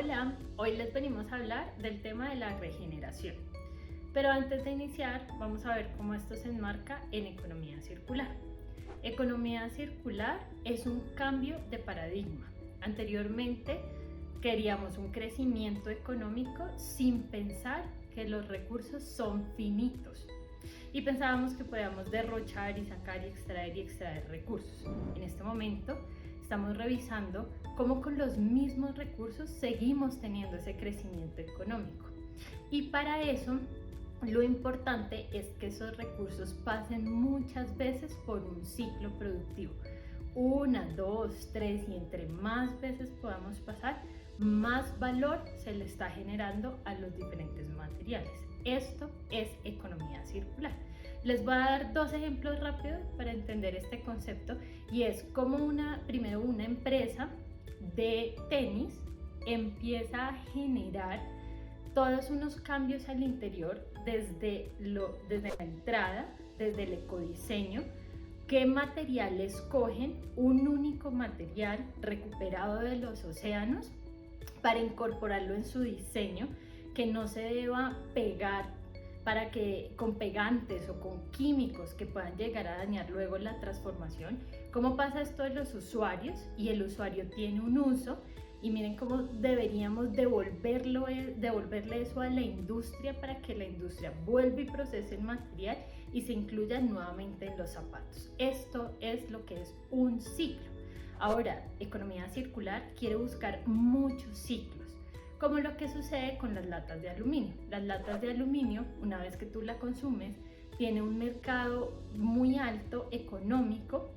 Hola, hoy les venimos a hablar del tema de la regeneración. Pero antes de iniciar, vamos a ver cómo esto se enmarca en economía circular. Economía circular es un cambio de paradigma. Anteriormente queríamos un crecimiento económico sin pensar que los recursos son finitos y pensábamos que podíamos derrochar y sacar y extraer recursos. En este momento estamos revisando cómo con los mismos recursos seguimos teniendo ese crecimiento económico. Y para eso lo importante es que esos recursos pasen muchas veces por un ciclo productivo. 1, 2, 3 y entre más veces podamos pasar, más valor se le está generando a los diferentes materiales. Esto es economía circular. Les voy a dar dos ejemplos rápidos para entender este concepto y es como primero una empresa de tenis empieza a generar todos unos cambios al interior desde la entrada, desde el ecodiseño, qué material escogen, un único material recuperado de los océanos para incorporarlo en su diseño, que no se deba pegar para que con pegantes o con químicos que puedan llegar a dañar luego la transformación. ¿Cómo pasa esto de los usuarios? Y el usuario tiene un uso y miren cómo deberíamos devolverle eso a la industria para que la industria vuelva y procese el material y se incluya nuevamente en los zapatos. Esto es lo que es un ciclo. Ahora, economía circular quiere buscar muchos ciclos, como lo que sucede con las latas de aluminio. Las latas de aluminio, una vez que tú la consumes, tiene un mercado muy alto económico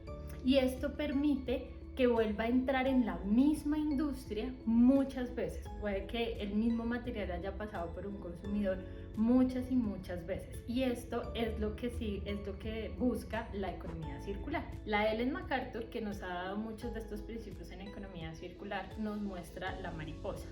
y esto permite que vuelva a entrar en la misma industria muchas veces. Puede que el mismo material haya pasado por un consumidor muchas y muchas veces. Y esto es lo que busca la economía circular. La Ellen MacArthur, que nos ha dado muchos de estos principios en economía circular, nos muestra la mariposa.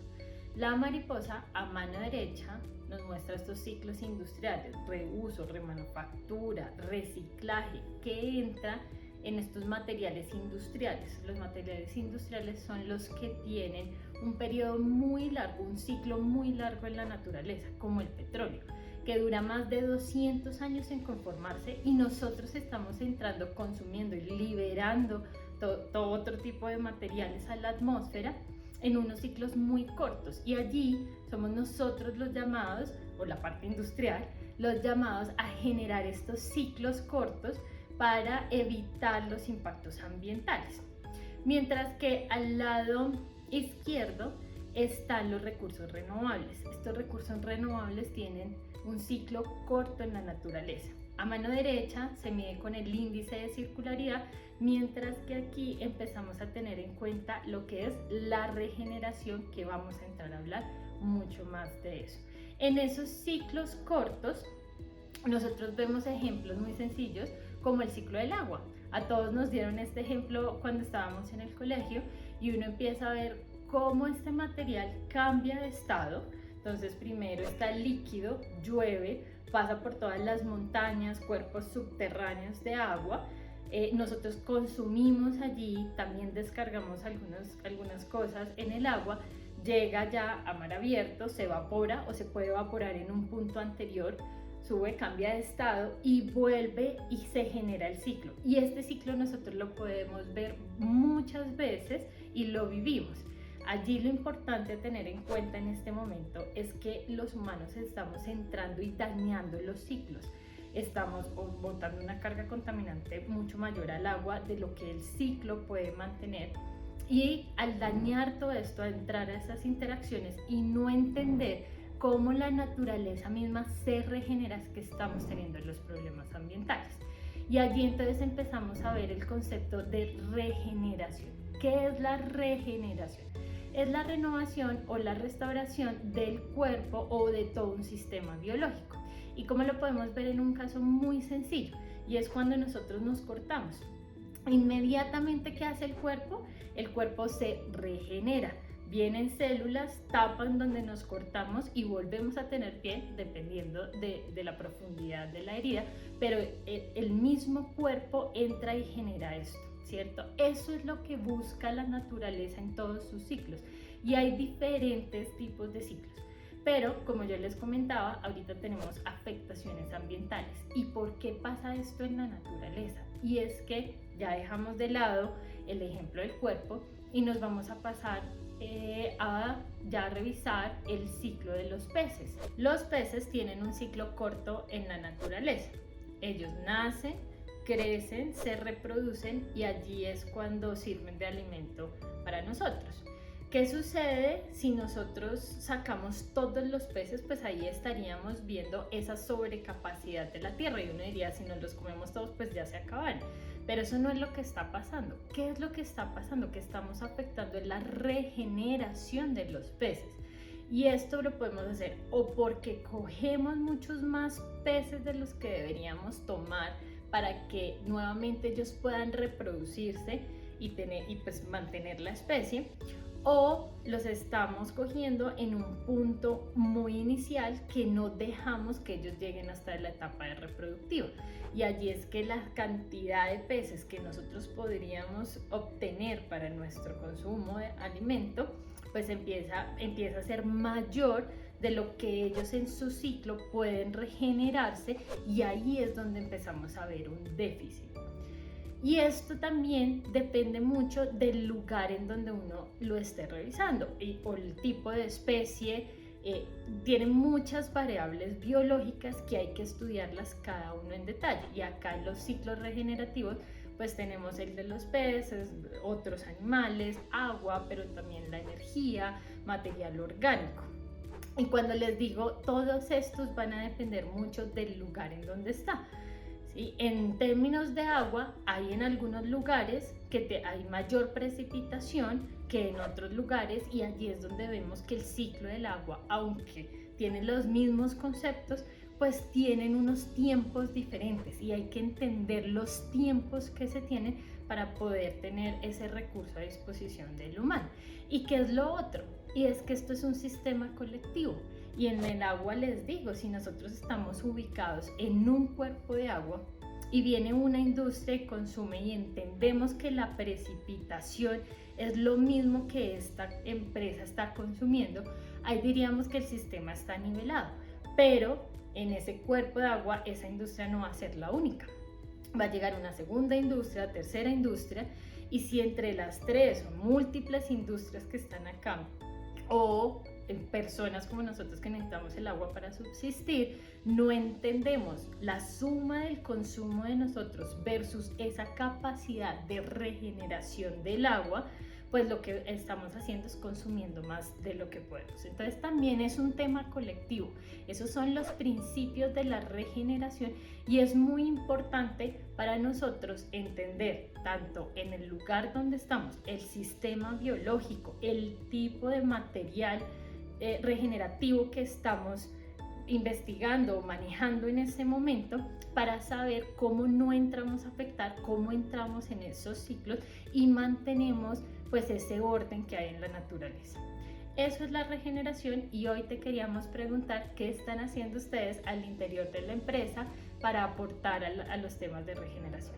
La mariposa a mano derecha nos muestra estos ciclos industriales: reuso, remanufactura, reciclaje, que entra en estos materiales industriales. Los materiales industriales son los que tienen un periodo muy largo, un ciclo muy largo en la naturaleza, como el petróleo, que dura más de 200 años en conformarse y nosotros estamos entrando, consumiendo y liberando todo otro tipo de materiales a la atmósfera en unos ciclos muy cortos, y allí somos nosotros los llamados, o la parte industrial, los llamados a generar estos ciclos cortos para evitar los impactos ambientales. Mientras que al lado izquierdo están los recursos renovables. Estos recursos renovables tienen un ciclo corto en la naturaleza. A mano derecha se mide con el índice de circularidad, mientras que aquí empezamos a tener en cuenta lo que es la regeneración, que vamos a entrar a hablar mucho más de eso. En esos ciclos cortos, nosotros vemos ejemplos muy sencillos como el ciclo del agua. A todos nos dieron este ejemplo cuando estábamos en el colegio y uno empieza a ver cómo este material cambia de estado. Entonces primero está líquido, llueve, pasa por todas las montañas, cuerpos subterráneos de agua. Nosotros consumimos allí, también descargamos algunas cosas en el agua, llega ya a mar abierto, se evapora o se puede evaporar en un punto anterior, sube, cambia de estado y vuelve y se genera el ciclo. Y este ciclo nosotros lo podemos ver muchas veces y lo vivimos. Allí lo importante a tener en cuenta en este momento es que los humanos estamos entrando y dañando los ciclos. Estamos botando una carga contaminante mucho mayor al agua de lo que el ciclo puede mantener. Y al dañar todo esto, a entrar a esas interacciones y no entender cómo la naturaleza misma se regenera, es que estamos teniendo los problemas ambientales. Y allí entonces empezamos a ver el concepto de regeneración. ¿Qué es la regeneración? Es la renovación o la restauración del cuerpo o de todo un sistema biológico. ¿Y cómo lo podemos ver? En un caso muy sencillo, y es cuando nosotros nos cortamos. Inmediatamente, ¿qué hace el cuerpo? El cuerpo se regenera. Vienen células, tapan donde nos cortamos y volvemos a tener piel dependiendo de la profundidad de la herida, pero el mismo cuerpo entra y genera esto, ¿cierto? Eso es lo que busca la naturaleza en todos sus ciclos, y hay diferentes tipos de ciclos. Pero como yo les comentaba, ahorita tenemos afectaciones ambientales. ¿Y por qué pasa esto en la naturaleza? Y es que ya dejamos de lado el ejemplo del cuerpo y nos vamos a pasar a ya revisar el ciclo de los peces. Los peces tienen un ciclo corto en la naturaleza. Ellos nacen, crecen, se reproducen y allí es cuando sirven de alimento para nosotros. ¿Qué sucede si nosotros sacamos todos los peces? Pues ahí estaríamos viendo esa sobrecapacidad de la tierra y uno diría, si nos los comemos todos, pues ya se acaban. Pero eso no es lo que está pasando. ¿Qué es lo que está pasando? Que estamos afectando en la regeneración de los peces. Y esto lo podemos hacer o porque cogemos muchos más peces de los que deberíamos tomar para que nuevamente ellos puedan reproducirse y pues mantener la especie, o los estamos cogiendo en un punto muy inicial que no dejamos que ellos lleguen hasta la etapa de reproductiva. Y allí es que la cantidad de peces que nosotros podríamos obtener para nuestro consumo de alimento pues empieza a ser mayor de lo que ellos en su ciclo pueden regenerarse, y ahí es donde empezamos a ver un déficit. Y esto también depende mucho del lugar en donde uno lo esté revisando o el tipo de especie. Tiene muchas variables biológicas que hay que estudiarlas cada uno en detalle, y acá en los ciclos regenerativos pues tenemos el de los peces, otros animales, agua, pero también la energía, material orgánico. Y cuando les digo, todos estos van a depender mucho del lugar en donde está. ¿Sí? En términos de agua, hay en algunos lugares que hay mayor precipitación que en otros lugares, y allí es donde vemos que el ciclo del agua, aunque tiene los mismos conceptos, pues tienen unos tiempos diferentes, y hay que entender los tiempos que se tienen para poder tener ese recurso a disposición del humano. ¿Y qué es lo otro? Y es que esto es un sistema colectivo. Y en el agua les digo, si nosotros estamos ubicados en un cuerpo de agua y viene una industria y consume, y entendemos que la precipitación es lo mismo que esta empresa está consumiendo, ahí diríamos que el sistema está nivelado. Pero en ese cuerpo de agua esa industria no va a ser la única. Va a llegar una segunda industria, tercera industria, y si entre las tres o múltiples industrias que están acá, o personas como nosotros que necesitamos el agua para subsistir, no entendemos la suma del consumo de nosotros versus esa capacidad de regeneración del agua, pues lo que estamos haciendo es consumiendo más de lo que podemos. Entonces también es un tema colectivo. Esos son los principios de la regeneración, y es muy importante para nosotros entender tanto en el lugar donde estamos, el sistema biológico, el tipo de material regenerativo que estamos investigando o manejando en ese momento, para saber cómo no entramos a afectar, cómo entramos en esos ciclos y mantenemos pues ese orden que hay en la naturaleza. Eso es la regeneración, y hoy te queríamos preguntar qué están haciendo ustedes al interior de la empresa para aportar a los temas de regeneración.